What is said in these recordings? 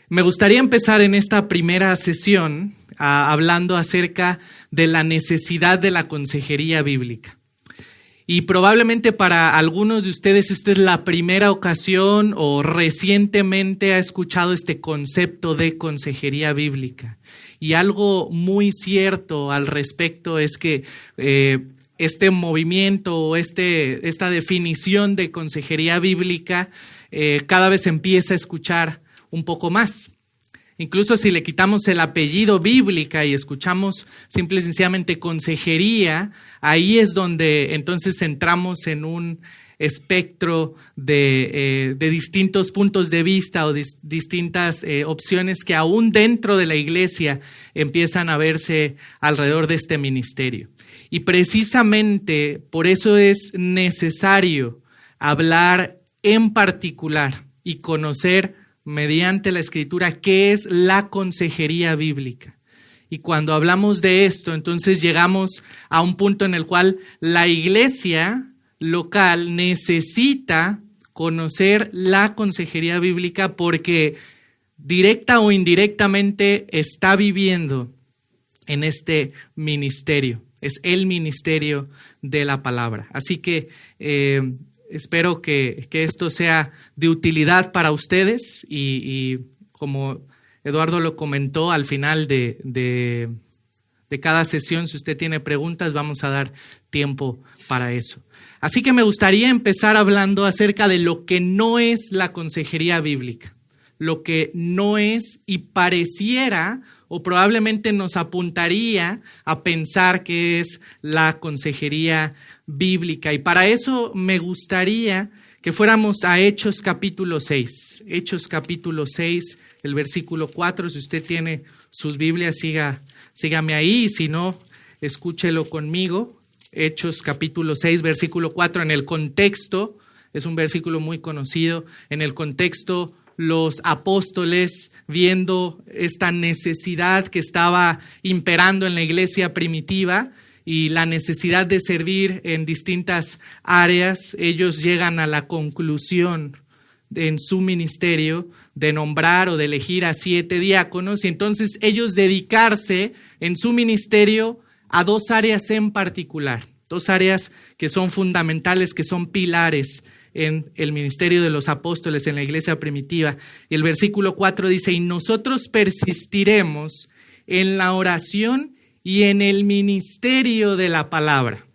Me gustaría empezar en esta primera sesión hablando acerca de la necesidad de la consejería bíblica. Y probablemente para algunos de ustedes esta es la primera ocasión o recientemente ha escuchado este concepto de consejería bíblica. Y algo muy cierto al respecto es que este movimiento o esta definición de consejería bíblica cada vez se empieza a escuchar un poco más. Incluso si le quitamos el apellido bíblica y escuchamos simple y sencillamente consejería, ahí es donde entonces entramos en un espectro de distintos puntos de vista o distintas opciones que aún dentro de la iglesia empiezan a verse alrededor de este ministerio. Y precisamente por eso es necesario hablar en particular y conocer mediante la Escritura qué es la consejería bíblica. Y cuando hablamos de esto, entonces llegamos a un punto en el cual la iglesia local necesita conocer la consejería bíblica porque directa o indirectamente está viviendo en este ministerio. Es el ministerio de la palabra. Así que espero que esto sea de utilidad para ustedes y como Eduardo lo comentó, al final de cada sesión, si usted tiene preguntas, vamos a dar tiempo para eso. Así que me gustaría empezar hablando acerca de lo que no es la consejería bíblica, lo que no es y pareciera o probablemente nos apuntaría a pensar que es la consejería bíblica. Y para eso me gustaría que fuéramos a Hechos capítulo 6. Hechos capítulo 6, el versículo 4. Si usted tiene sus Biblias, sígame ahí. Y si no, escúchelo conmigo. Hechos capítulo 6, versículo 4. En el contexto, es un versículo muy conocido. En el contexto, los apóstoles, viendo esta necesidad que estaba imperando en la iglesia primitiva y la necesidad de servir en distintas áreas, ellos llegan a la conclusión en su ministerio de nombrar o de elegir a 7 diáconos y entonces ellos dedicarse en su ministerio a 2 áreas en particular, 2 áreas que son fundamentales, que son pilares en el ministerio de los apóstoles en la iglesia primitiva. Y el versículo 4 dice, y nosotros persistiremos en la oración y en el ministerio de la palabra.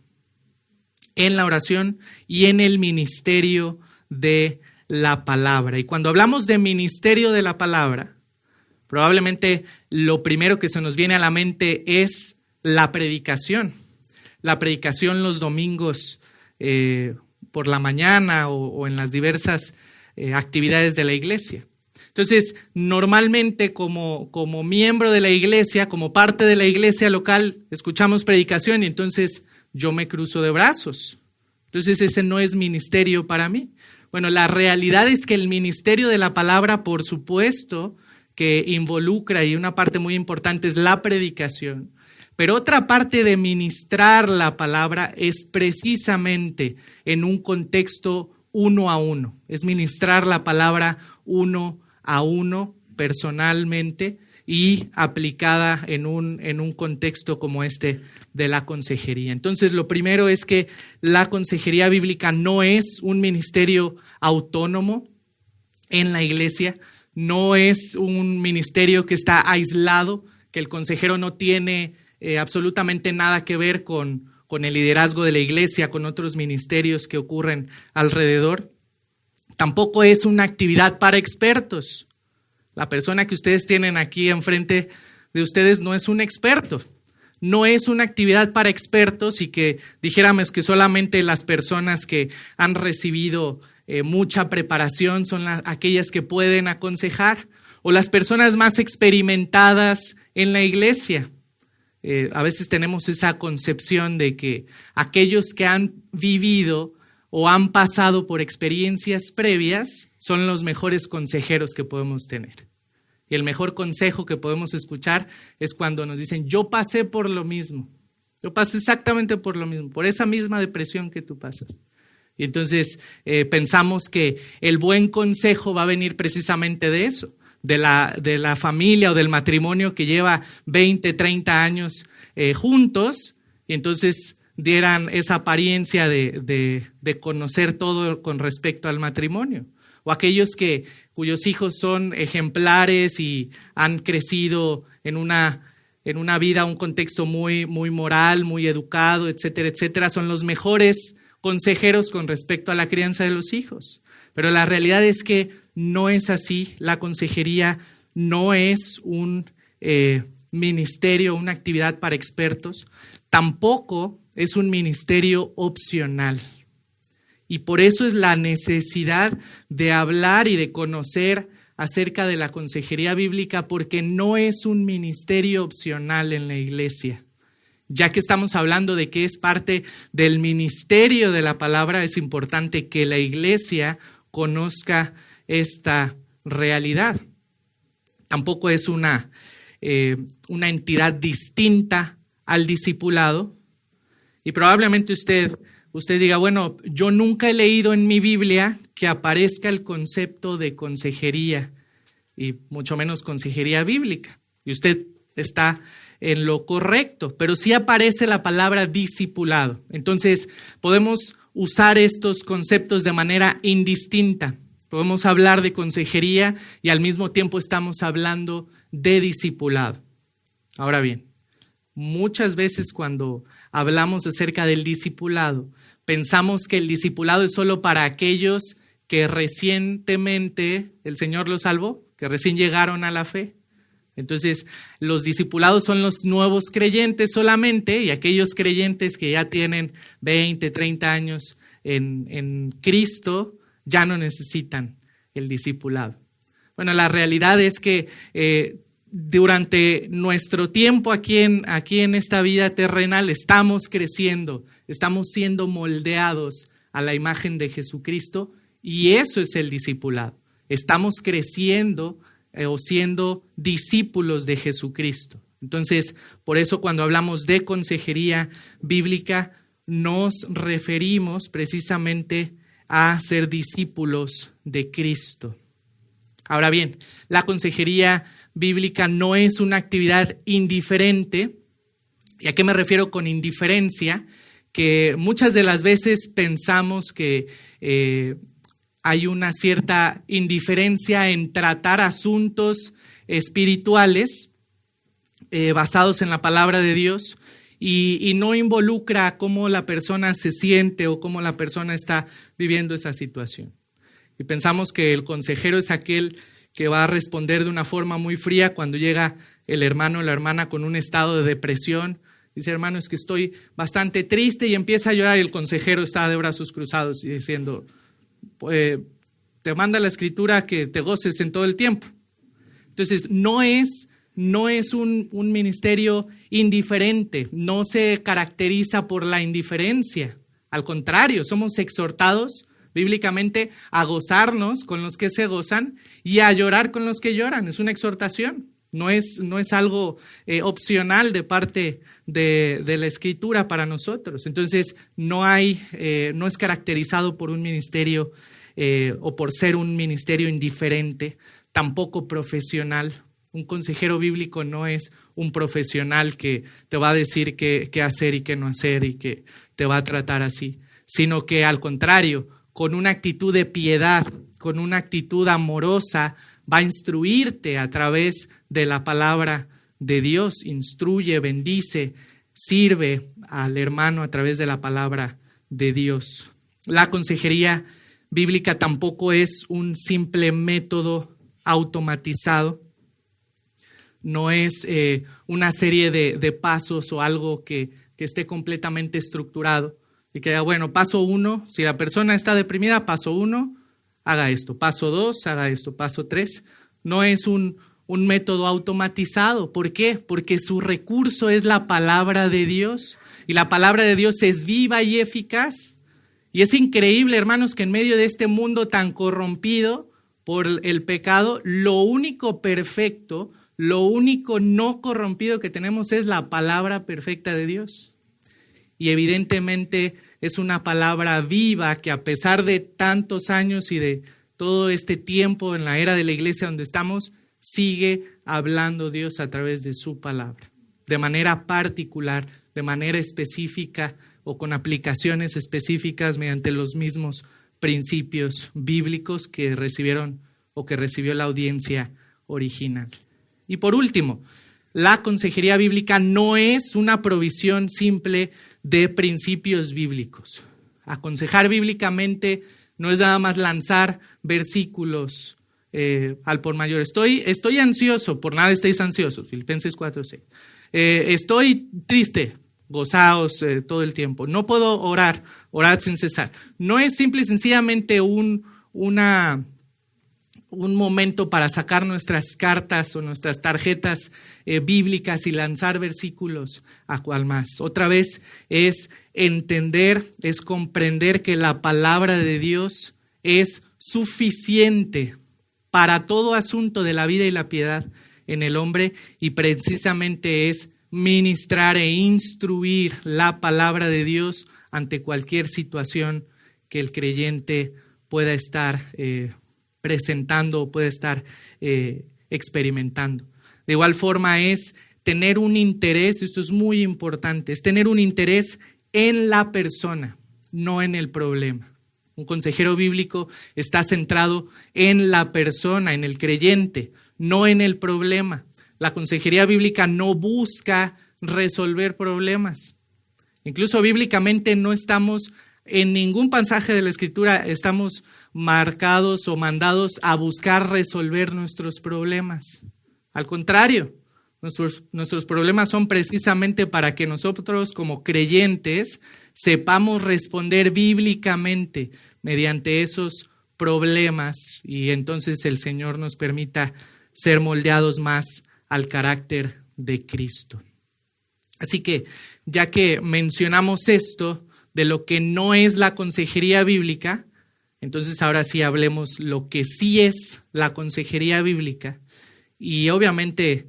En la oración y en el ministerio de la palabra. Y cuando hablamos de ministerio de la palabra, probablemente lo primero que se nos viene a la mente es la predicación. La predicación los domingos por la mañana o en las diversas actividades de la iglesia. Entonces, normalmente como miembro de la iglesia, como parte de la iglesia local, escuchamos predicación y entonces yo me cruzo de brazos. Entonces, ese no es ministerio para mí. Bueno, la realidad es que el ministerio de la palabra, por supuesto, que involucra y una parte muy importante es la predicación. Pero otra parte de ministrar la palabra es precisamente en un contexto 1 a 1. Es ministrar la palabra 1 a 1 personalmente y aplicada en un contexto como este de la consejería. Entonces, lo primero es que la consejería bíblica no es un ministerio autónomo en la iglesia, no es un ministerio que está aislado, que el consejero no tiene absolutamente nada que ver con el liderazgo de la iglesia, con otros ministerios que ocurren alrededor. Tampoco es una actividad para expertos. La persona que ustedes tienen aquí enfrente de ustedes no es un experto. No es una actividad para expertos y que dijéramos que solamente las personas que han recibido mucha preparación son aquellas que pueden aconsejar o las personas más experimentadas en la iglesia. A veces tenemos esa concepción de que aquellos que han vivido o han pasado por experiencias previas son los mejores consejeros que podemos tener. Y el mejor consejo que podemos escuchar es cuando nos dicen, yo pasé por lo mismo, yo pasé exactamente por lo mismo, por esa misma depresión que tú pasas. Y entonces pensamos que el buen consejo va a venir precisamente de eso, de la familia o del matrimonio que lleva 20, 30 años juntos, y entonces dieran esa apariencia de conocer todo con respecto al matrimonio. O aquellos cuyos hijos son ejemplares y han crecido en una vida, un contexto muy, muy moral, muy educado, etcétera, etcétera, son los mejores consejeros con respecto a la crianza de los hijos. Pero la realidad es que no es así. La consejería no es un ministerio, una actividad para expertos. Tampoco es un ministerio opcional. Y por eso es la necesidad de hablar y de conocer acerca de la consejería bíblica, porque no es un ministerio opcional en la iglesia. Ya que estamos hablando de que es parte del ministerio de la palabra, es importante que la iglesia conozca esta realidad. Tampoco es una entidad distinta al discipulado. Y probablemente usted diga, bueno, yo nunca he leído en mi Biblia que aparezca el concepto de consejería y mucho menos consejería bíblica. Y usted está en lo correcto, pero sí aparece la palabra discipulado. Entonces, podemos usar estos conceptos de manera indistinta. Podemos hablar de consejería y al mismo tiempo estamos hablando de discipulado. Ahora bien, muchas veces cuando hablamos acerca del discipulado, pensamos que el discipulado es solo para aquellos que recientemente el Señor los salvó, que recién llegaron a la fe. Entonces, los discipulados son los nuevos creyentes solamente, y aquellos creyentes que ya tienen 20, 30 años en Cristo ya no necesitan el discipulado. Bueno, la realidad es que durante nuestro tiempo aquí en esta vida terrenal estamos creciendo, estamos siendo moldeados a la imagen de Jesucristo, y eso es el discipulado. Estamos creciendo o siendo discípulos de Jesucristo. Entonces, por eso cuando hablamos de consejería bíblica, nos referimos precisamente a ser discípulos de Cristo. Ahora bien, la consejería bíblica no es una actividad indiferente. ¿Y a qué me refiero con indiferencia? Que muchas de las veces pensamos que hay una cierta indiferencia en tratar asuntos espirituales basados en la palabra de Dios y no involucra cómo la persona se siente o cómo la persona está viviendo esa situación. Y pensamos que el consejero es aquel que va a responder de una forma muy fría cuando llega el hermano o la hermana con un estado de depresión. Dice, hermano, es que estoy bastante triste, y empieza a llorar, y el consejero está de brazos cruzados y diciendo, te manda la escritura que te goces en todo el tiempo. Entonces, no es un ministerio indiferente, no se caracteriza por la indiferencia. Al contrario, somos exhortados bíblicamente a gozarnos con los que se gozan y a llorar con los que lloran. Es una exhortación, no es algo opcional de parte de la Escritura para nosotros. Entonces, no es caracterizado por un ministerio o por ser un ministerio indiferente, tampoco profesional. Un consejero bíblico no es un profesional que te va a decir qué hacer y qué no hacer y que te va a tratar así, sino que al contrario, con una actitud de piedad, con una actitud amorosa, va a instruirte a través de la palabra de Dios. Instruye, bendice, sirve al hermano a través de la palabra de Dios. La consejería bíblica tampoco es un simple método automatizado. No es una serie de pasos o algo que esté completamente estructurado y que diga, bueno, paso 1, si la persona está deprimida, paso 1, haga esto, paso 2, haga esto, paso 3. No es un método automatizado. ¿Por qué? Porque su recurso es la palabra de Dios, y la palabra de Dios es viva y eficaz. Y es increíble, hermanos, que en medio de este mundo tan corrompido por el pecado, lo único perfecto, lo único no corrompido que tenemos es la palabra perfecta de Dios. Y evidentemente es una palabra viva que, a pesar de tantos años y de todo este tiempo en la era de la iglesia donde estamos, sigue hablando Dios a través de su palabra, de manera particular, de manera específica o con aplicaciones específicas mediante los mismos principios bíblicos que recibieron o que recibió la audiencia original. Y por último, la consejería bíblica no es una provisión simple de principios bíblicos. Aconsejar bíblicamente no es nada más lanzar versículos al por mayor. Estoy ansioso, por nada estéis ansiosos, Filipenses 4:6. Estoy triste, gozaos todo el tiempo. No puedo orar, orad sin cesar. No es simple y sencillamente un momento para sacar nuestras cartas o nuestras tarjetas bíblicas y lanzar versículos a cual más. Otra vez es entender, es comprender que la palabra de Dios es suficiente para todo asunto de la vida y la piedad en el hombre, y precisamente es ministrar e instruir la palabra de Dios ante cualquier situación que el creyente pueda estar presentando o puede estar experimentando. De igual forma es tener un interés, esto es muy importante, es tener un interés en la persona, no en el problema. Un consejero bíblico está centrado en la persona, en el creyente, no en el problema. La consejería bíblica no busca resolver problemas. Incluso bíblicamente no estamos en ningún pasaje de la Escritura, estamos marcados o mandados a buscar resolver nuestros problemas. Al contrario, nuestros problemas son precisamente para que nosotros como creyentes sepamos responder bíblicamente mediante esos problemas, y entonces el Señor nos permita ser moldeados más al carácter de Cristo. Así que, ya que mencionamos esto de lo que no es la consejería bíblica, entonces ahora sí hablemos lo que sí es la consejería bíblica. Y obviamente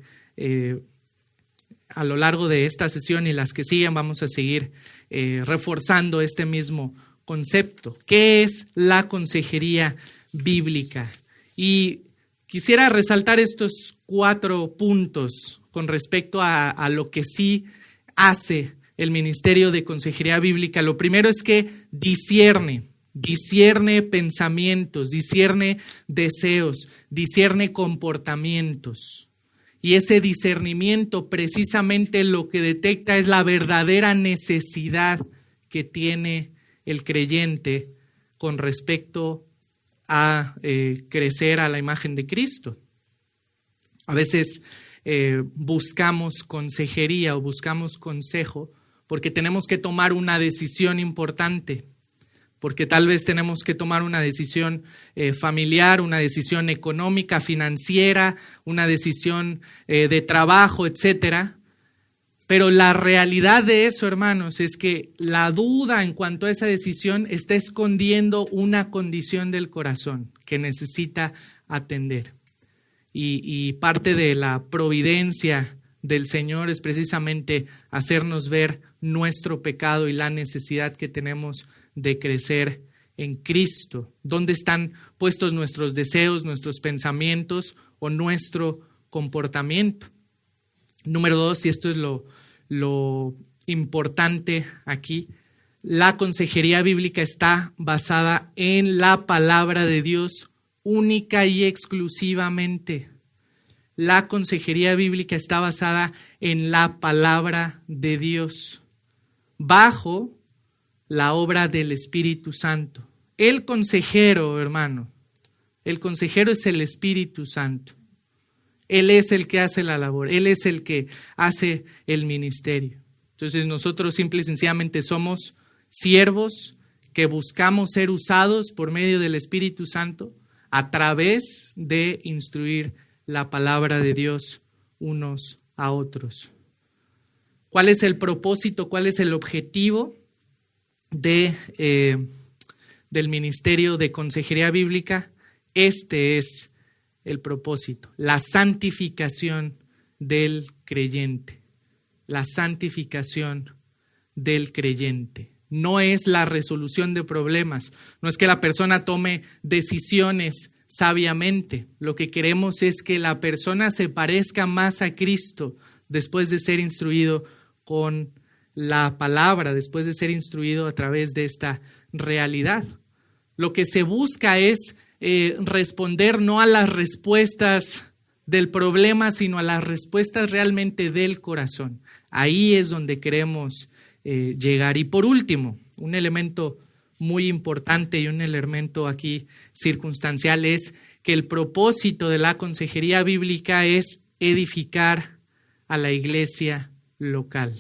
a lo largo de esta sesión y las que siguen vamos a seguir reforzando este mismo concepto. ¿Qué es la consejería bíblica? Y quisiera resaltar estos 4 puntos con respecto a lo que sí hace el ministerio de consejería bíblica. Lo primero es que discierne pensamientos, discierne deseos, discierne comportamientos. Y ese discernimiento precisamente lo que detecta es la verdadera necesidad que tiene el creyente con respecto a crecer a la imagen de Cristo. A veces buscamos consejería o buscamos consejo porque tenemos que tomar una decisión importante, porque tal vez tenemos que tomar una decisión familiar, una decisión económica, financiera, una decisión de trabajo, etcétera. Pero la realidad de eso, hermanos, es que la duda en cuanto a esa decisión está escondiendo una condición del corazón que necesita atender. Y parte de la providencia del Señor es precisamente hacernos ver nuestro pecado y la necesidad que tenemos de crecer en Cristo. ¿Dónde están puestos nuestros deseos, nuestros pensamientos o nuestro comportamiento? Número 2, y esto es lo importante aquí, la consejería bíblica está basada en la palabra de Dios única y exclusivamente. La consejería bíblica está basada en la palabra de Dios, bajo la obra del Espíritu Santo. El consejero, hermano, el consejero es el Espíritu Santo. Él es el que hace la labor, Él es el que hace el ministerio. Entonces nosotros simple y sencillamente somos siervos que buscamos ser usados por medio del Espíritu Santo a través de instruir la palabra de Dios unos a otros. ¿Cuál es el propósito? ¿Cuál es el objetivo del ministerio de consejería bíblica? Este es el propósito, la santificación del creyente. La santificación del creyente. No es la resolución de problemas, no es que la persona tome decisiones sabiamente. Lo que queremos es que la persona se parezca más a Cristo después de ser instruido con la palabra, después de ser instruido a través de esta realidad. Lo que se busca es responder no a las respuestas del problema, sino a las respuestas realmente del corazón. Ahí es donde queremos llegar. Y por último, un elemento muy importante y un elemento aquí circunstancial es que el propósito de la consejería bíblica es edificar a la iglesia local.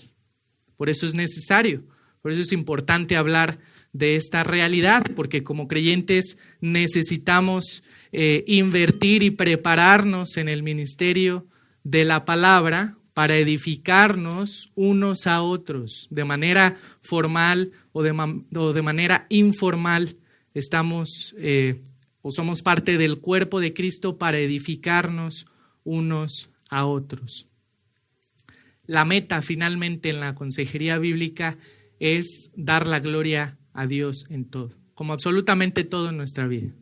Por eso es necesario, por eso es importante hablar de esta realidad, porque como creyentes necesitamos invertir y prepararnos en el ministerio de la palabra para edificarnos unos a otros. De manera formal o de manera informal estamos o somos parte del cuerpo de Cristo para edificarnos unos a otros. La meta finalmente en la consejería bíblica es dar la gloria a Dios en todo, como absolutamente todo en nuestra vida,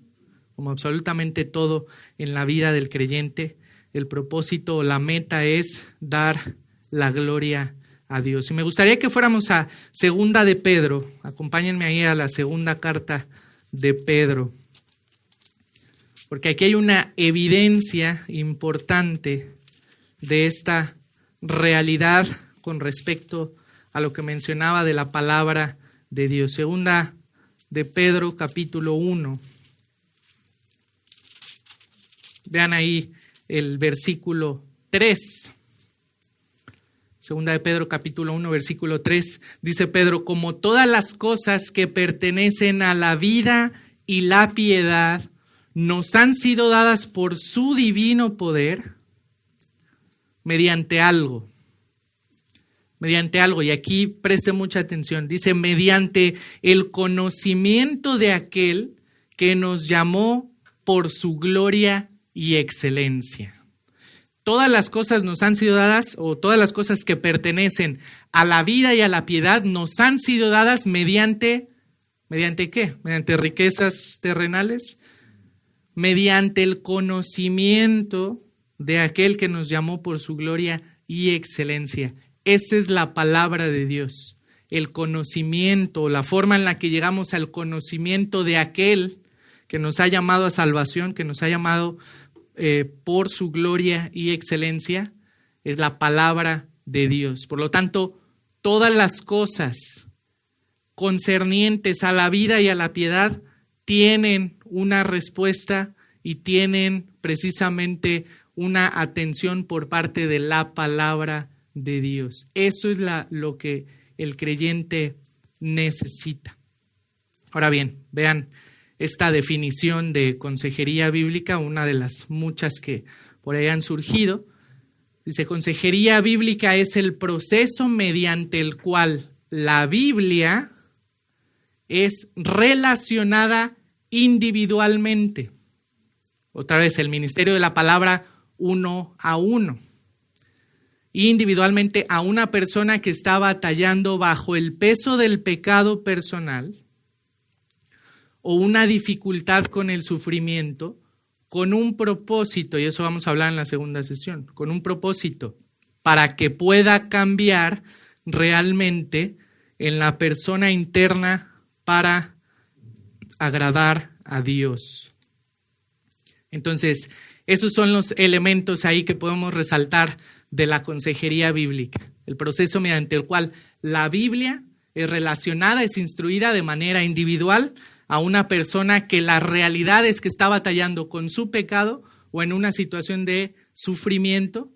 como absolutamente todo en la vida del creyente. El propósito o la meta es dar la gloria a Dios. Y me gustaría que fuéramos a Segunda de Pedro. Acompáñenme ahí a la segunda carta de Pedro, porque aquí hay una evidencia importante de esta realidad con respecto a lo que mencionaba de la palabra de Dios. Segunda de Pedro, capítulo 1. Vean ahí el versículo 3. Segunda de Pedro, capítulo 1, versículo 3. Dice Pedro: como todas las cosas que pertenecen a la vida y la piedad nos han sido dadas por su divino poder mediante algo, y aquí preste mucha atención, dice mediante el conocimiento de aquel que nos llamó por su gloria y excelencia. Todas las cosas nos han sido dadas, o todas las cosas que pertenecen a la vida y a la piedad nos han sido dadas ¿mediante qué? ¿Mediante riquezas terrenales? Mediante el conocimiento de aquel que nos llamó por su gloria y excelencia. Esa es la palabra de Dios, el conocimiento, la forma en la que llegamos al conocimiento de aquel que nos ha llamado a salvación, que nos ha llamado por su gloria y excelencia, es la palabra de Dios. Por lo tanto, todas las cosas concernientes a la vida y a la piedad tienen una respuesta y tienen precisamente una atención por parte de la palabra de Dios. Eso es lo que el creyente necesita. Ahora bien, vean esta definición de consejería bíblica, una de las muchas que por ahí han surgido. Dice: consejería bíblica es el proceso mediante el cual la Biblia es relacionada individualmente. Otra vez, el ministerio de la palabra uno a uno. Individualmente a una persona que está batallando bajo el peso del pecado personal o una dificultad con el sufrimiento, con un propósito, y eso vamos a hablar en la segunda sesión, con un propósito para que pueda cambiar realmente en la persona interna para agradar a Dios. Entonces, esos son los elementos ahí que podemos resaltar de la consejería bíblica. El proceso mediante el cual la Biblia es relacionada, es instruida de manera individual a una persona que la realidad es que está batallando con su pecado o en una situación de sufrimiento,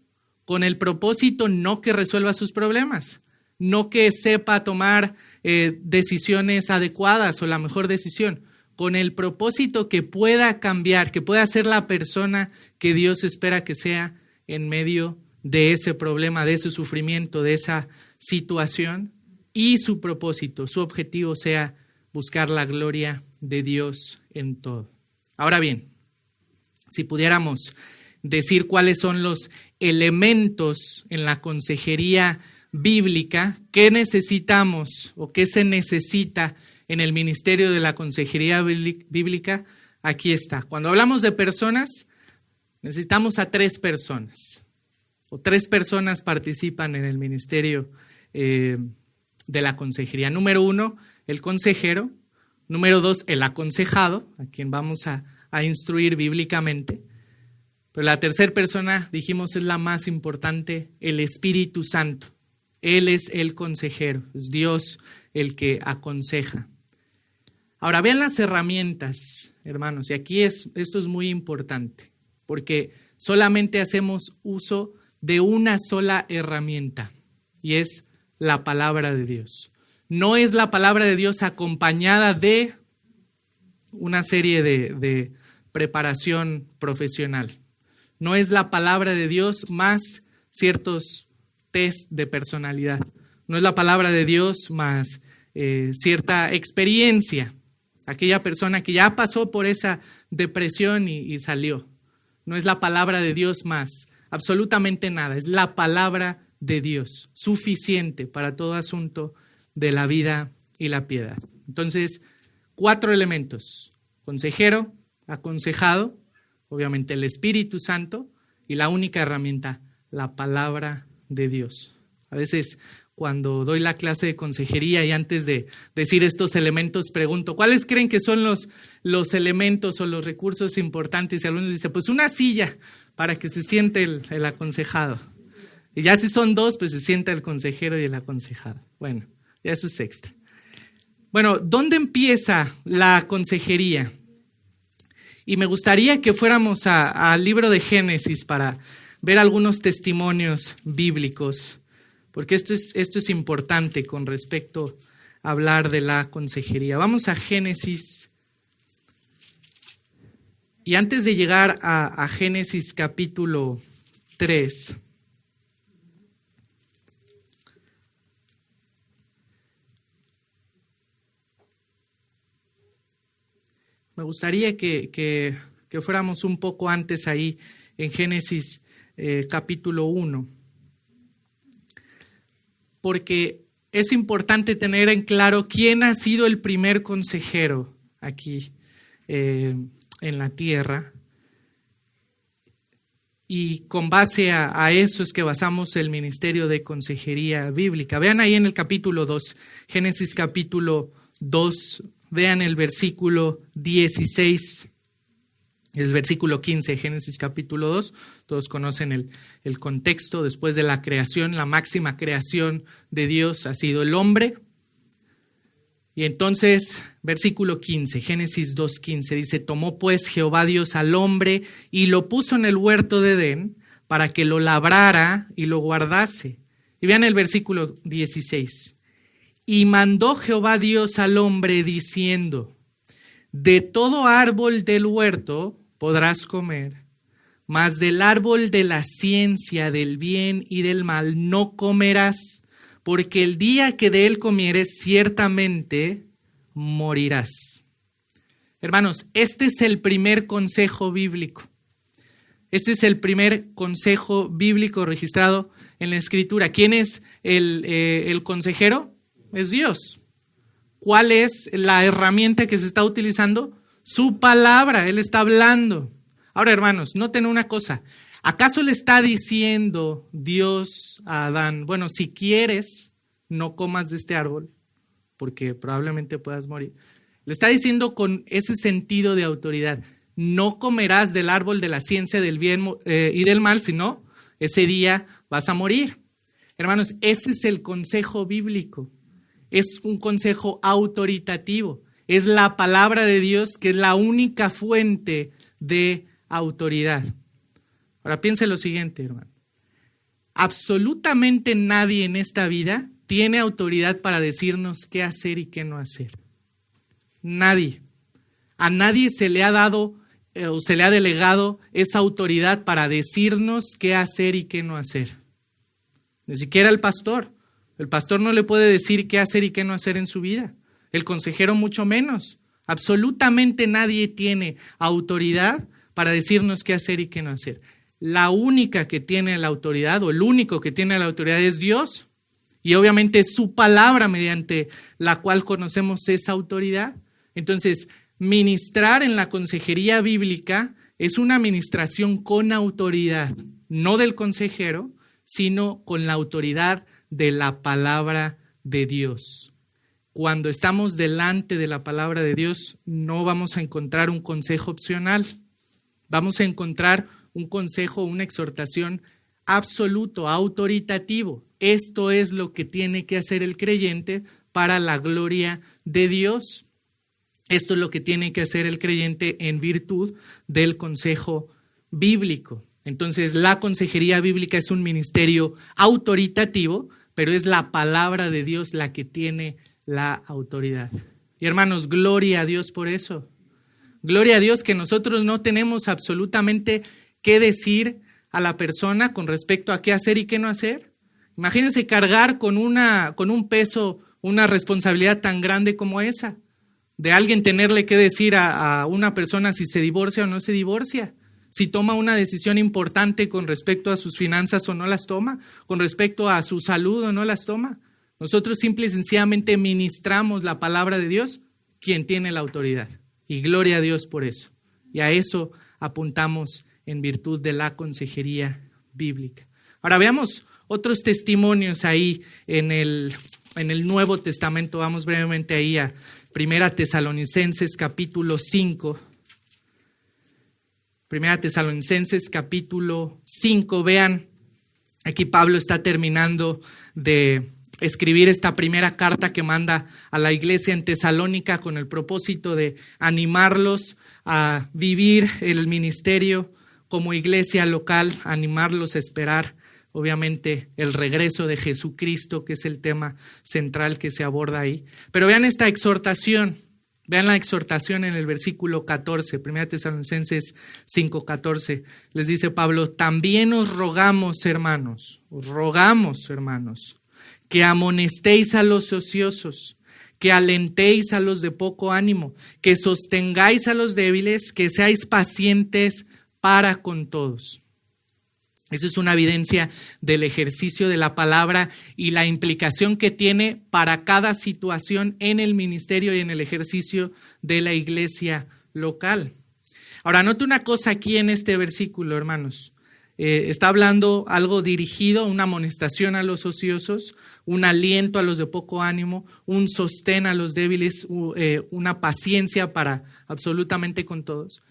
con el propósito no que resuelva sus problemas, no que sepa tomar decisiones adecuadas o la mejor decisión, con el propósito que pueda cambiar, que pueda ser la persona que Dios espera que sea en medio de ese problema, de ese sufrimiento, de esa situación, y su propósito, su objetivo sea buscar la gloria de Dios en todo. Ahora bien, si pudiéramos decir cuáles son los elementos en la consejería bíblica, ¿qué necesitamos o qué se necesita en el ministerio de la consejería bíblica? aquí está. Cuando hablamos de personas, necesitamos a 3 personas. O 3 personas participan en el ministerio de la consejería. Número 1, el consejero. Número 2, el aconsejado, a quien vamos a instruir bíblicamente. Pero la tercera persona, dijimos, es la más importante, el Espíritu Santo. Él es el consejero, es Dios el que aconseja. Ahora vean las herramientas, hermanos, y aquí esto es muy importante, porque solamente hacemos uso de una sola herramienta, y es la palabra de Dios. No es la palabra de Dios acompañada de una serie de preparación profesional. No es la palabra de Dios más ciertos test de personalidad. No es la palabra de Dios más cierta experiencia. Aquella persona que ya pasó por esa depresión y salió. No es la palabra de Dios más absolutamente nada. Es la palabra de Dios, suficiente para todo asunto de la vida y la piedad. Entonces, 4 elementos: consejero, aconsejado, obviamente el Espíritu Santo, y la única herramienta, la palabra de Dios. A veces cuando doy la clase de consejería y antes de decir estos elementos pregunto, ¿cuáles creen que son los elementos o los recursos importantes? Y algunos dicen, pues una silla para que se siente el aconsejado. Y ya si son 2, pues se sienta el consejero y el aconsejado. Bueno, ya eso es extra. Bueno, ¿dónde empieza la consejería? Y me gustaría que fuéramos al libro de Génesis para ver algunos testimonios bíblicos, porque esto es importante con respecto a hablar de la consejería. Vamos a Génesis. Y antes de llegar a Génesis capítulo 3, me gustaría que fuéramos un poco antes ahí en Génesis capítulo 1, porque es importante tener en claro quién ha sido el primer consejero aquí en la tierra, y con base a eso es que basamos el ministerio de consejería bíblica. Vean ahí en el capítulo 2, Génesis capítulo 2, vean el versículo 16, el versículo 15, Génesis capítulo 2. Todos conocen el contexto. Después de la creación, la máxima creación de Dios ha sido el hombre. Y entonces, versículo 15, Génesis 2:15, dice, tomó pues Jehová Dios al hombre y lo puso en el huerto de Edén para que lo labrara y lo guardase. Y vean el versículo 16. Y mandó Jehová Dios al hombre diciendo, de todo árbol del huerto podrás comer, mas del árbol de la ciencia del bien y del mal no comerás, porque el día que de él comieres ciertamente morirás. Hermanos, este es el primer consejo bíblico. Este es el primer consejo bíblico registrado en la Escritura. ¿Quién es el consejero? Es Dios. ¿Cuál es la herramienta que se está utilizando? Su palabra. Él está hablando. Ahora, hermanos, noten una cosa. ¿Acaso le está diciendo Dios a Adán, bueno, si quieres, no comas de este árbol, porque probablemente puedas morir? Le está diciendo con ese sentido de autoridad, no comerás del árbol de la ciencia del bien y del mal, sino ese día vas a morir. Hermanos, ese es el consejo bíblico. Es un consejo autoritativo. Es la palabra de Dios que es la única fuente de autoridad. Ahora piense lo siguiente, hermano. Absolutamente nadie en esta vida tiene autoridad para decirnos qué hacer y qué no hacer. Nadie. A nadie se le ha dado o se le ha delegado esa autoridad para decirnos qué hacer y qué no hacer. Ni siquiera el pastor. El pastor no le puede decir qué hacer y qué no hacer en su vida. El consejero mucho menos. Absolutamente nadie tiene autoridad para decirnos qué hacer y qué no hacer. La única que tiene la autoridad, o el único que tiene la autoridad, es Dios. Y obviamente es su palabra mediante la cual conocemos esa autoridad. Entonces, ministrar en la consejería bíblica es una administración con autoridad, no del consejero, sino con la autoridad de la palabra de Dios. Cuando estamos delante de la palabra de Dios, no vamos a encontrar un consejo opcional. Vamos a encontrar un consejo, una exhortación absoluto, autoritativo. Esto es lo que tiene que hacer el creyente para la gloria de Dios. Esto es lo que tiene que hacer el creyente en virtud del consejo bíblico. Entonces, la consejería bíblica es un ministerio autoritativo, pero es la palabra de Dios la que tiene la autoridad. Y hermanos, gloria a Dios por eso. Gloria a Dios que nosotros no tenemos absolutamente qué decir a la persona con respecto a qué hacer y qué no hacer. Imagínense cargar con un peso, una responsabilidad tan grande como esa, de alguien tenerle que decir a una persona si se divorcia o no se divorcia, si toma una decisión importante con respecto a sus finanzas o no las toma, con respecto a su salud o no las toma. Nosotros simple y sencillamente ministramos la palabra de Dios, quien tiene la autoridad. Y gloria a Dios por eso. Y a eso apuntamos en virtud de la consejería bíblica. Ahora veamos otros testimonios ahí en el Nuevo Testamento. Vamos brevemente ahí a 1 Tesalonicenses capítulo 5. 1 Tesalonicenses capítulo 5. Vean, aquí Pablo está terminando de escribir esta primera carta que manda a la iglesia en Tesalónica con el propósito de animarlos a vivir el ministerio como iglesia local, animarlos a esperar, obviamente, el regreso de Jesucristo, que es el tema central que se aborda ahí. Pero vean esta exhortación, vean la exhortación en el versículo 14, 1 Tesalonicenses 5:14. Les dice Pablo: también os rogamos, hermanos, que amonestéis a los ociosos, que alentéis a los de poco ánimo, que sostengáis a los débiles, que seáis pacientes para con todos. Eso es una evidencia del ejercicio de la palabra y la implicación que tiene para cada situación en el ministerio y en el ejercicio de la iglesia local. Ahora, note una cosa aquí en este versículo, hermanos. Está hablando algo dirigido, una amonestación a los ociosos, un aliento a los de poco ánimo, un sostén a los débiles, una paciencia para absolutamente con todos.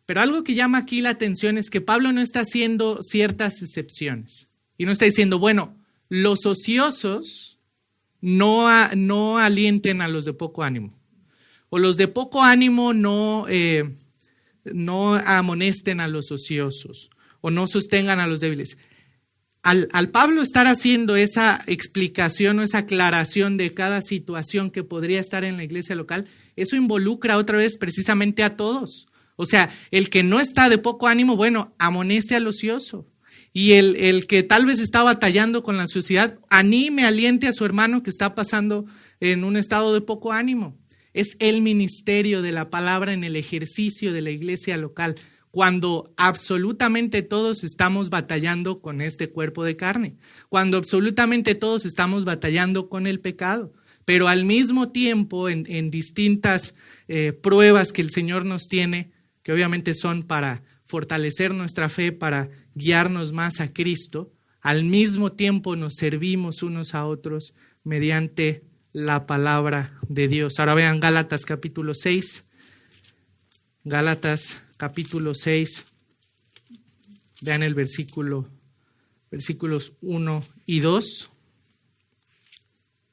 Pero algo que llama aquí la atención es que Pablo no está haciendo ciertas excepciones y no está diciendo, bueno, los ociosos no alienten a los de poco ánimo, o los de poco ánimo no amonesten a los ociosos, o no sostengan a los débiles. Al Pablo estar haciendo esa explicación o esa aclaración de cada situación que podría estar en la iglesia local, eso involucra otra vez precisamente a todos. O sea, el que no está de poco ánimo, bueno, amoneste al ocioso. Y el que tal vez está batallando con la sociedad, anime, aliente a su hermano que está pasando en un estado de poco ánimo. Es el ministerio de la palabra en el ejercicio de la iglesia local, cuando absolutamente todos estamos batallando con este cuerpo de carne, cuando absolutamente todos estamos batallando con el pecado, pero al mismo tiempo en distintas pruebas que el Señor nos tiene, que obviamente son para fortalecer nuestra fe, para guiarnos más a Cristo, al mismo tiempo nos servimos unos a otros mediante la palabra de Dios. Ahora vean Gálatas capítulo 6, Gálatas capítulo 6, vean el versículos 1 y 2.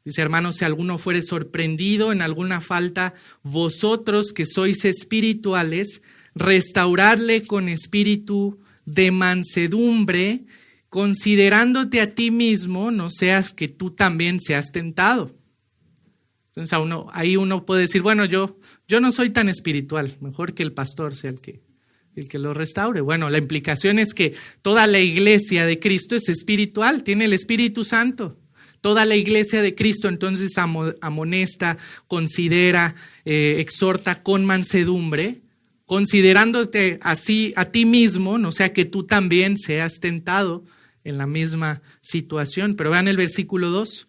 Dice, hermanos, si alguno fuere sorprendido en alguna falta, vosotros que sois espirituales, restauradle con espíritu de mansedumbre, considerándote a ti mismo, no seas que tú también seas tentado. Entonces ahí uno puede decir, bueno, yo no soy tan espiritual, mejor que el pastor sea el que lo restaure. Bueno, la implicación es que toda la iglesia de Cristo es espiritual, tiene el Espíritu Santo. Toda la iglesia de Cristo entonces amonesta, considera, exhorta con mansedumbre, considerándote así a ti mismo, no sea que tú también seas tentado en la misma situación. Pero vean el versículo 2.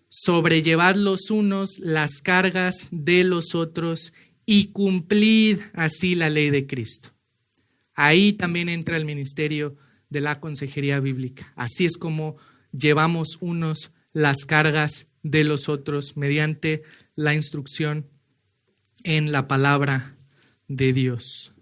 Sobrellevad los unos las cargas de los otros y cumplid así la ley de Cristo. Ahí también entra el ministerio de la consejería bíblica. Así es como llevamos unos las cargas de los otros mediante la instrucción en la palabra de Dios.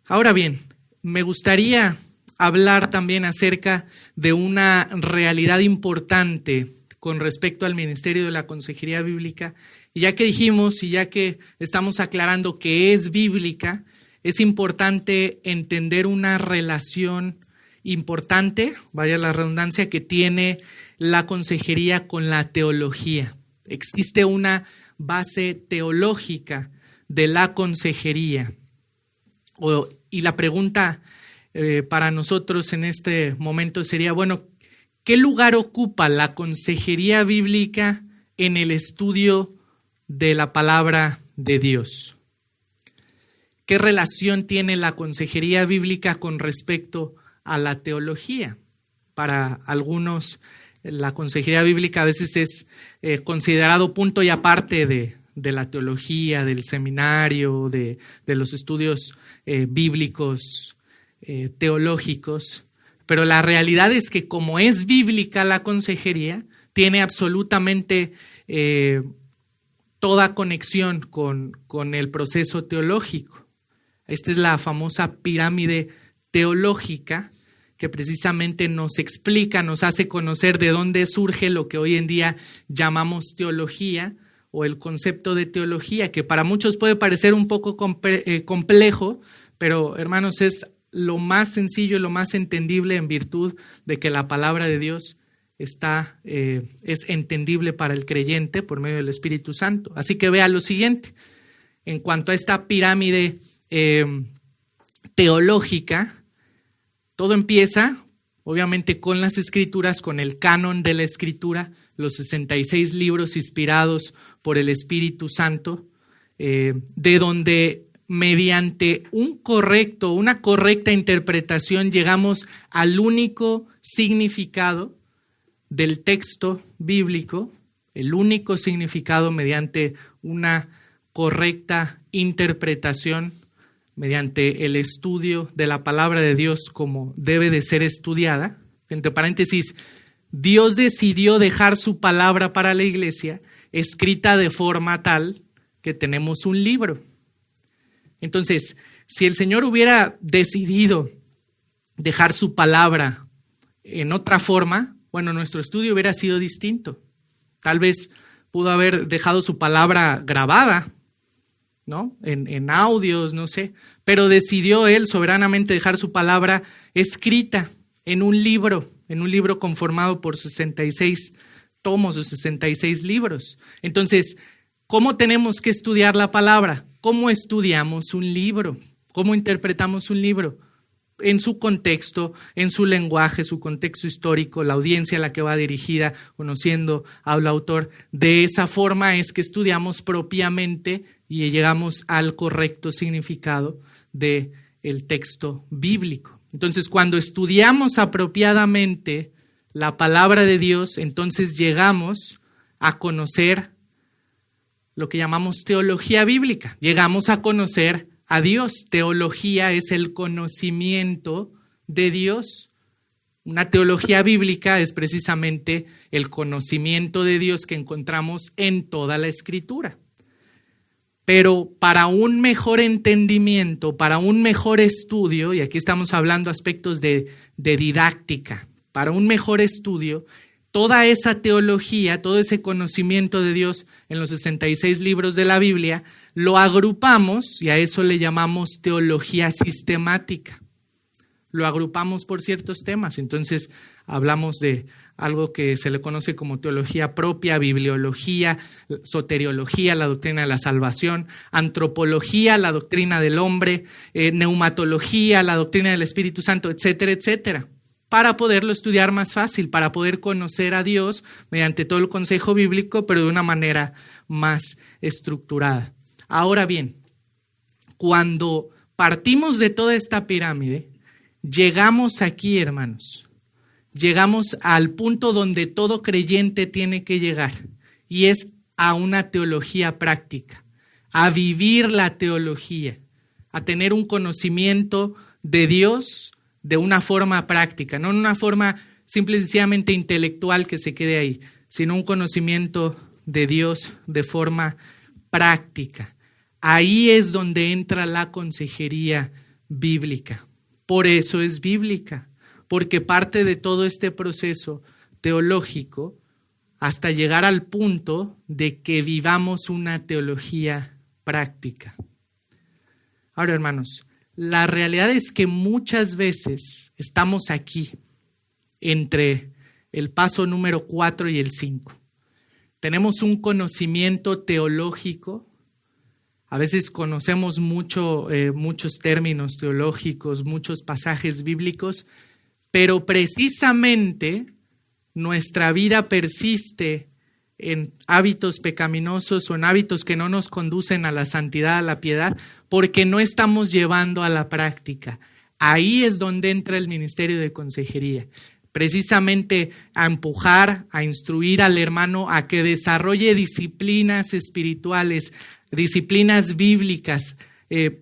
Ahora bien, me gustaría hablar también acerca de una realidad importante con respecto al ministerio de la consejería bíblica. Y ya que dijimos y ya que estamos aclarando que es bíblica, es importante entender una relación importante, vaya la redundancia, que tiene la consejería con la teología. Existe una base teológica de la consejería. Y la pregunta para nosotros en este momento sería, bueno, ¿qué lugar ocupa la consejería bíblica en el estudio de la palabra de Dios? ¿Qué relación tiene la consejería bíblica con respecto a la teología? Para algunos, la consejería bíblica a veces es considerado punto y aparte de la teología, del seminario, de los estudios bíblicos, teológicos. Pero la realidad es que como es bíblica la consejería, tiene absolutamente toda conexión con el proceso teológico. Esta es la famosa pirámide teológica que precisamente nos explica, nos hace conocer de dónde surge lo que hoy en día llamamos teología o el concepto de teología, que para muchos puede parecer un poco complejo, pero hermanos, es lo más sencillo y lo más entendible en virtud de que la palabra de Dios es entendible para el creyente por medio del Espíritu Santo. Así que vea lo siguiente, en cuanto a esta pirámide teológica, todo empieza obviamente con las escrituras, con el canon de la escritura, los 66 libros inspirados por el Espíritu Santo, de donde mediante una correcta interpretación llegamos al único significado del texto bíblico, el único significado mediante una correcta interpretación, mediante el estudio de la palabra de Dios como debe de ser estudiada. Entre paréntesis, Dios decidió dejar su palabra para la iglesia escrita de forma tal que tenemos un libro. Entonces, si el Señor hubiera decidido dejar su palabra en otra forma, bueno, nuestro estudio hubiera sido distinto. Tal vez pudo haber dejado su palabra grabada, ¿no? En audios, no sé, pero decidió Él soberanamente dejar su palabra escrita en un libro conformado por 66 tomos o 66 libros. Entonces, ¿cómo tenemos que estudiar la palabra? ¿Cómo estudiamos un libro? ¿Cómo interpretamos un libro? En su contexto, en su lenguaje, su contexto histórico, la audiencia a la que va dirigida, conociendo al autor. De esa forma es que estudiamos propiamente y llegamos al correcto significado del texto bíblico. Entonces, cuando estudiamos apropiadamente la palabra de Dios, entonces llegamos a conocer lo que llamamos teología bíblica. Llegamos a conocer a Dios. Teología es el conocimiento de Dios. Una teología bíblica es precisamente el conocimiento de Dios que encontramos en toda la Escritura. Pero para un mejor entendimiento, para un mejor estudio, y aquí estamos hablando aspectos de didáctica, para un mejor estudio, toda esa teología, todo ese conocimiento de Dios en los 66 libros de la Biblia, lo agrupamos y a eso le llamamos teología sistemática. Lo agrupamos por ciertos temas. Entonces hablamos de algo que se le conoce como teología propia, bibliología, soteriología, la doctrina de la salvación, antropología, la doctrina del hombre, neumatología, la doctrina del Espíritu Santo, etcétera, etcétera, para poderlo estudiar más fácil, para poder conocer a Dios mediante todo el consejo bíblico, pero de una manera más estructurada. Ahora bien, cuando partimos de toda esta pirámide, llegamos aquí, hermanos. Llegamos al punto donde todo creyente tiene que llegar, y es a una teología práctica, a vivir la teología, a tener un conocimiento de Dios de una forma práctica, no en una forma simple y sencillamente intelectual que se quede ahí, sino un conocimiento de Dios de forma práctica. Ahí es donde entra la consejería bíblica. Por eso es bíblica, porque parte de todo este proceso teológico hasta llegar al punto de que vivamos una teología práctica. Ahora, hermanos, la realidad es que muchas veces estamos aquí entre el paso número 4 y el 5. Tenemos un conocimiento teológico, a veces conocemos muchos términos teológicos, muchos pasajes bíblicos, pero precisamente nuestra vida persiste en hábitos pecaminosos o en hábitos que no nos conducen a la santidad, a la piedad, porque no estamos llevando a la práctica. Ahí es donde entra el ministerio de consejería, precisamente a empujar, a instruir al hermano a que desarrolle disciplinas espirituales, disciplinas bíblicas,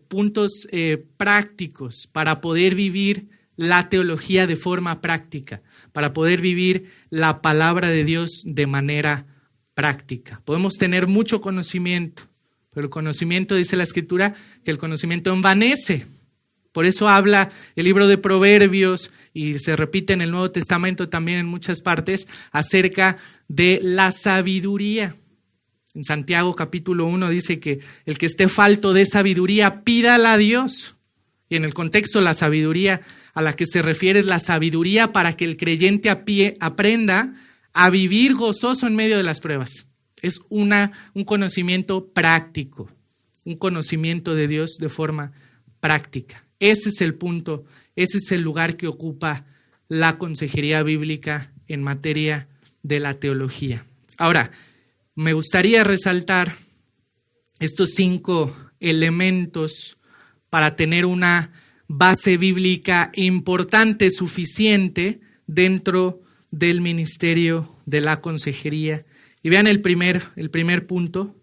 puntos prácticos para poder vivir la teología de forma práctica, para poder vivir la palabra de Dios de manera práctica. Podemos tener mucho conocimiento, pero el conocimiento, dice la Escritura, que el conocimiento envanece. Por eso habla el libro de Proverbios y se repite en el Nuevo Testamento también en muchas partes acerca de la sabiduría. En Santiago capítulo 1 dice que el que esté falto de sabiduría, pídala a Dios. Y en el contexto, la sabiduría a la que se refiere es la sabiduría para que el creyente aprenda a vivir gozoso en medio de las pruebas. Es un conocimiento práctico, un conocimiento de Dios de forma práctica. Ese es el punto, ese es el lugar que ocupa la consejería bíblica en materia de la teología. Ahora, me gustaría resaltar estos 5 elementos para tener una base bíblica importante, suficiente dentro del ministerio de la consejería. Y vean el primer punto.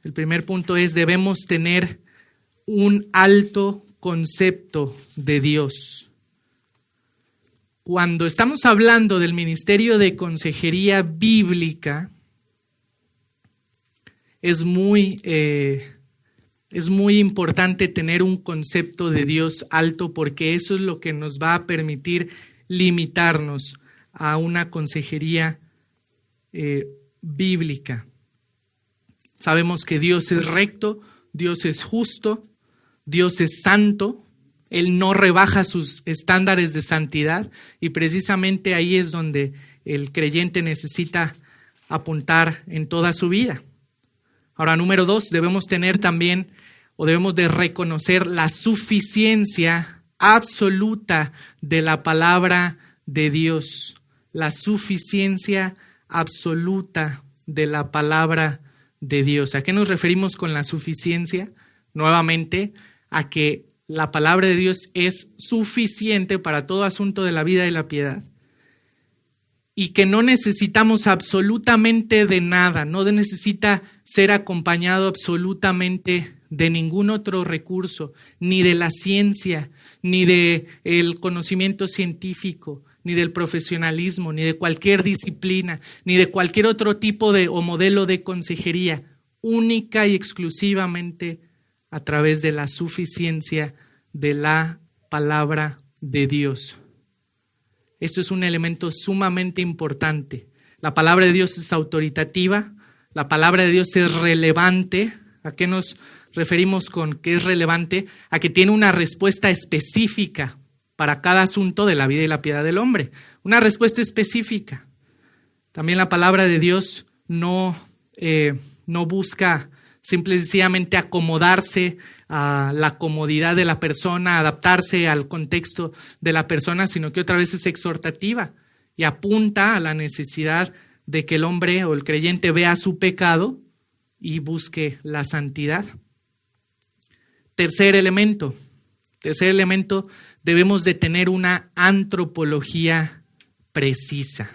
El primer punto es: debemos tener un alto concepto de Dios. Cuando estamos hablando del ministerio de consejería bíblica, es muy importante tener un concepto de Dios alto, porque eso es lo que nos va a permitir limitarnos a una consejería bíblica. Sabemos que Dios es recto, Dios es justo, Dios es santo, Él no rebaja sus estándares de santidad, y precisamente ahí es donde el creyente necesita apuntar en toda su vida. Ahora, número 2, debemos tener también, o debemos de reconocer la suficiencia absoluta de la palabra de Dios. La suficiencia absoluta de la palabra de Dios. ¿A qué nos referimos con la suficiencia? Nuevamente, a que la palabra de Dios es suficiente para todo asunto de la vida y la piedad. Y que no necesitamos absolutamente de nada, no necesita ser acompañado absolutamente de ningún otro recurso, ni de la ciencia, ni del conocimiento científico, ni del profesionalismo, ni de cualquier disciplina, ni de cualquier otro tipo o modelo de consejería, única y exclusivamente a través de la suficiencia de la palabra de Dios. Esto es un elemento sumamente importante. La palabra de Dios es autoritativa, la palabra de Dios es relevante. ¿A qué nos referimos con que es relevante? A que tiene una respuesta específica para cada asunto de la vida y la piedad del hombre. Una respuesta específica. También la palabra de Dios no busca simple y sencillamente acomodarse a la comodidad de la persona, adaptarse al contexto de la persona, sino que otra vez es exhortativa y apunta a la necesidad de que el hombre o el creyente vea su pecado y busque la santidad. Tercer elemento, debemos de tener una antropología precisa.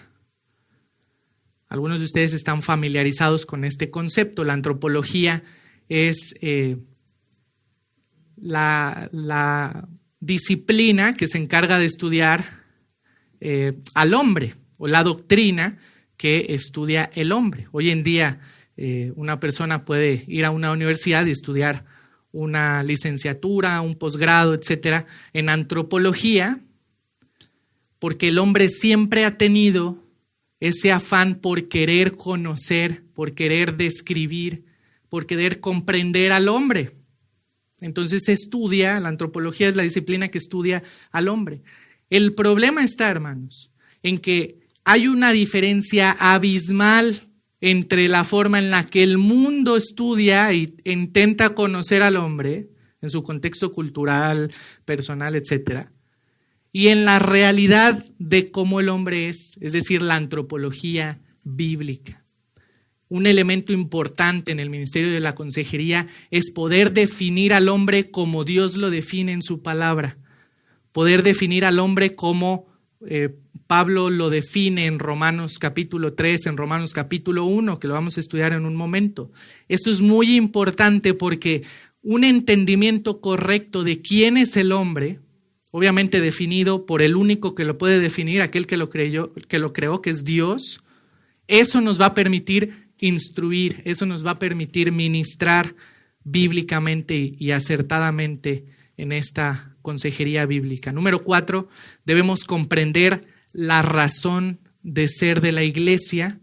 Algunos de ustedes están familiarizados con este concepto. La antropología es la disciplina que se encarga de estudiar al hombre, o la doctrina que estudia el hombre. Hoy en día una persona puede ir a una universidad y estudiar una licenciatura, un posgrado, etcétera, en antropología, porque el hombre siempre ha tenido ese afán por querer conocer, por querer describir, por querer comprender al hombre. Entonces se estudia, la antropología es la disciplina que estudia al hombre. El problema está, hermanos, en que hay una diferencia abismal entre la forma en la que el mundo estudia e intenta conocer al hombre, en su contexto cultural, personal, etcétera, y en la realidad de cómo el hombre es decir, la antropología bíblica. Un elemento importante en el ministerio de la consejería es poder definir al hombre como Dios lo define en su palabra, poder definir al hombre como Pablo lo define en Romanos capítulo 3, en Romanos capítulo 1, que lo vamos a estudiar en un momento. Esto es muy importante porque un entendimiento correcto de quién es el hombre, obviamente definido por el único que lo puede definir, aquel que lo creó, que es Dios, eso nos va a permitir instruir, eso nos va a permitir ministrar bíblicamente y acertadamente en esta consejería bíblica. Número 4, debemos comprender la razón de ser de la iglesia.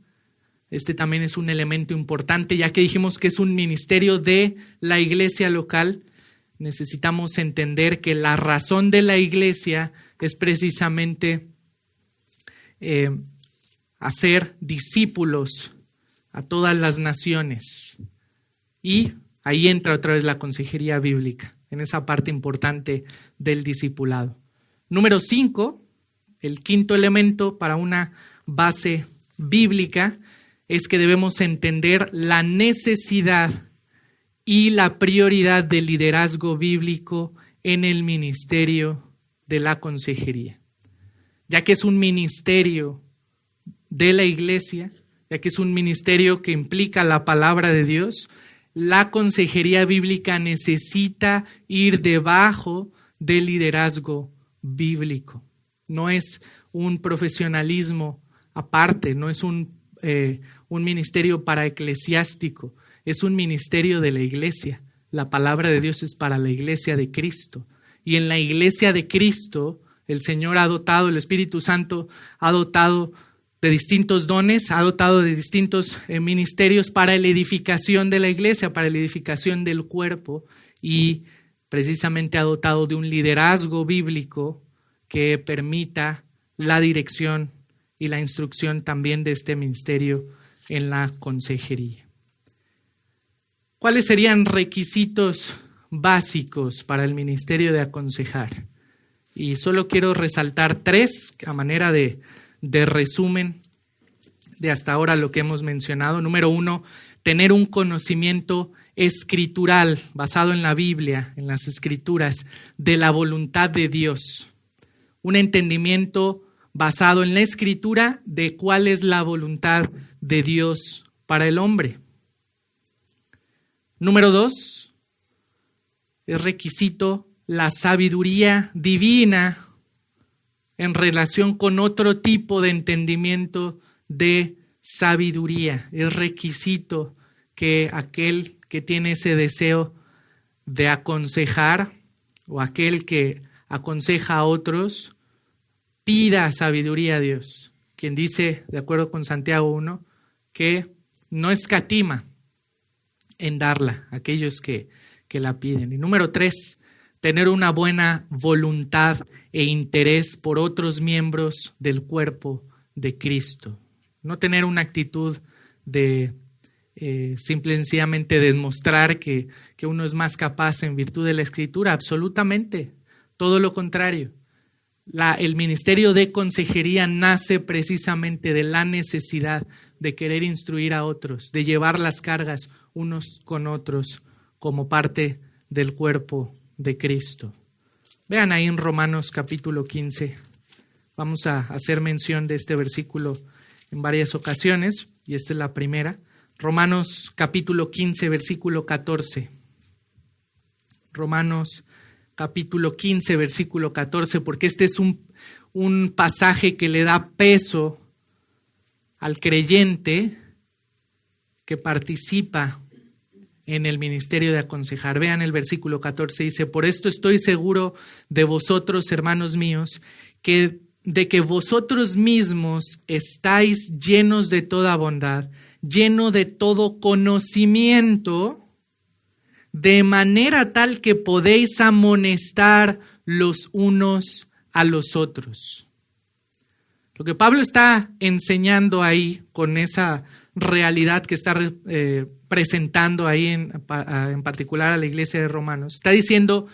Este también es un elemento importante, ya que dijimos que es un ministerio de la iglesia local. Necesitamos entender que la razón de la iglesia es precisamente hacer discípulos a todas las naciones. Y ahí entra otra vez la consejería bíblica, en esa parte importante del discipulado. Número 5, el quinto elemento para una base bíblica es que debemos entender la necesidad y la prioridad del liderazgo bíblico en el ministerio de la consejería. Ya que es un ministerio de la iglesia, ya que es un ministerio que implica la palabra de Dios, la consejería bíblica necesita ir debajo del liderazgo bíblico. No es un profesionalismo aparte, no es un ministerio para eclesiástico, es un ministerio de la iglesia. La palabra de Dios es para la iglesia de Cristo. Y en la iglesia de Cristo, el Señor ha dotado, el Espíritu Santo ha dotado de distintos dones, ha dotado de distintos ministerios para la edificación de la iglesia, para la edificación del cuerpo, y precisamente ha dotado de un liderazgo bíblico que permita la dirección y la instrucción también de este ministerio en la consejería. ¿Cuáles serían requisitos básicos para el ministerio de aconsejar? Y solo quiero resaltar 3 a manera de resumen de hasta ahora lo que hemos mencionado. Número 1, tener un conocimiento escritural basado en la Biblia, en las Escrituras, de la voluntad de Dios. Un entendimiento basado en la Escritura de cuál es la voluntad de Dios para el hombre. Número 2, es requisito la sabiduría divina en relación con otro tipo de entendimiento de sabiduría. Es requisito que aquel que tiene ese deseo de aconsejar o aquel que aconseja a otros pida sabiduría a Dios, quien dice, de acuerdo con Santiago 1, que no escatima en darla a aquellos que la piden. Y número 3, tener una buena voluntad e interés por otros miembros del cuerpo de Cristo. No tener una actitud de simple y sencillamente demostrar que uno es más capaz en virtud de la Escritura. Absolutamente, todo lo contrario. El ministerio de consejería nace precisamente de la necesidad de querer instruir a otros, de llevar las cargas unos con otros como parte del cuerpo de Cristo. Vean ahí en Romanos capítulo 15. Vamos a hacer mención de este versículo en varias ocasiones, y esta es la primera. Romanos capítulo 15, versículo 14. Romanos capítulo 15, versículo 14, porque este es un pasaje que le da peso al creyente que participa en el ministerio de aconsejar. Vean el versículo 14, dice: por esto estoy seguro de vosotros, hermanos míos, de que vosotros mismos estáis llenos de toda bondad, lleno de todo conocimiento, de manera tal que podéis amonestar los unos a los otros. Lo que Pablo está enseñando ahí, con esa realidad que está presentando ahí en particular a la iglesia de Romanos, está diciendo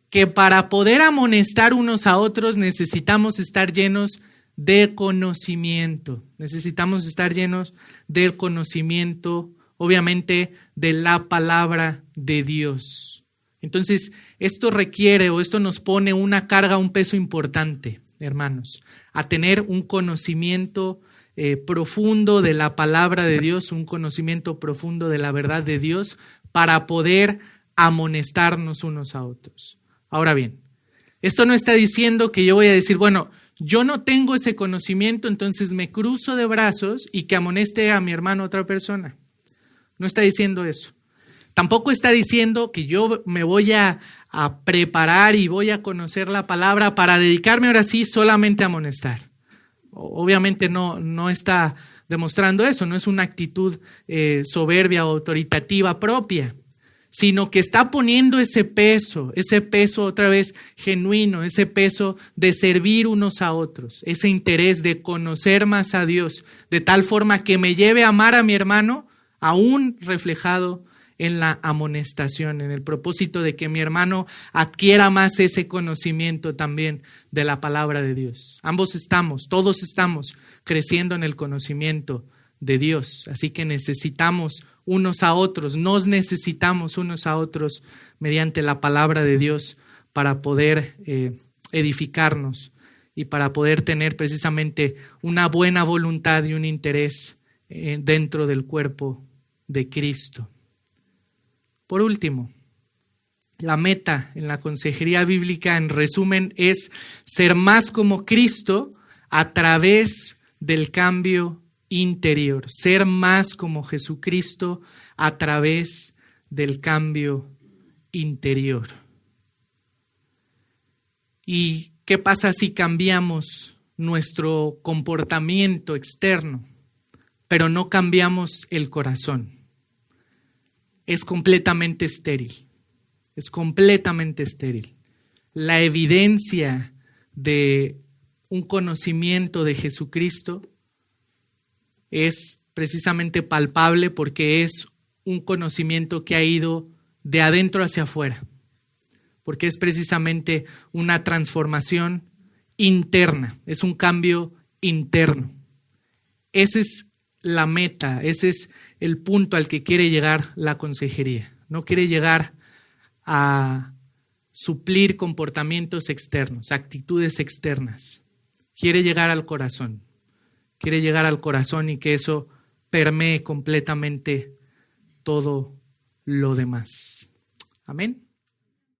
que para poder amonestar unos a otros necesitamos estar llenos de conocimiento. Necesitamos estar llenos del conocimiento, obviamente, de la palabra de Dios. Entonces, esto requiere, o esto nos pone una carga, un peso importante, hermanos, a tener un conocimiento profundo de la palabra de Dios, un conocimiento profundo de la verdad de Dios, para poder amonestarnos unos a otros. Ahora bien, esto no está diciendo que yo voy a decir, bueno, yo no tengo ese conocimiento, entonces me cruzo de brazos y que amoneste a mi hermano a otra persona. No está diciendo eso. Tampoco está diciendo que yo me voy a preparar y voy a conocer la palabra para dedicarme ahora sí solamente a amonestar. Obviamente no está demostrando eso, no es una actitud soberbia o autoritativa propia, sino que está poniendo ese peso otra vez genuino, ese peso de servir unos a otros, ese interés de conocer más a Dios, de tal forma que me lleve a amar a mi hermano, aún reflejado en la amonestación, en el propósito de que mi hermano adquiera más ese conocimiento también de la palabra de Dios. Todos estamos creciendo en el conocimiento de Dios, así que necesitamos unos a otros, nos necesitamos unos a otros mediante la palabra de Dios para poder edificarnos y para poder tener precisamente una buena voluntad y un interés dentro del cuerpo de Cristo. Por último, la meta en la consejería bíblica, en resumen, es ser más como Cristo a través del cambio interior, ser más como Jesucristo a través del cambio interior. ¿Y qué pasa si cambiamos nuestro comportamiento externo, pero no cambiamos el corazón? Es completamente estéril. Es completamente estéril. La evidencia de un conocimiento de Jesucristo es precisamente palpable porque es un conocimiento que ha ido de adentro hacia afuera, porque es precisamente una transformación interna, es un cambio interno. Esa es la meta, ese es el punto al que quiere llegar la consejería. No quiere llegar a suplir comportamientos externos, actitudes externas. Quiere llegar al corazón. Quiere llegar al corazón y que eso permee completamente todo lo demás. Amén.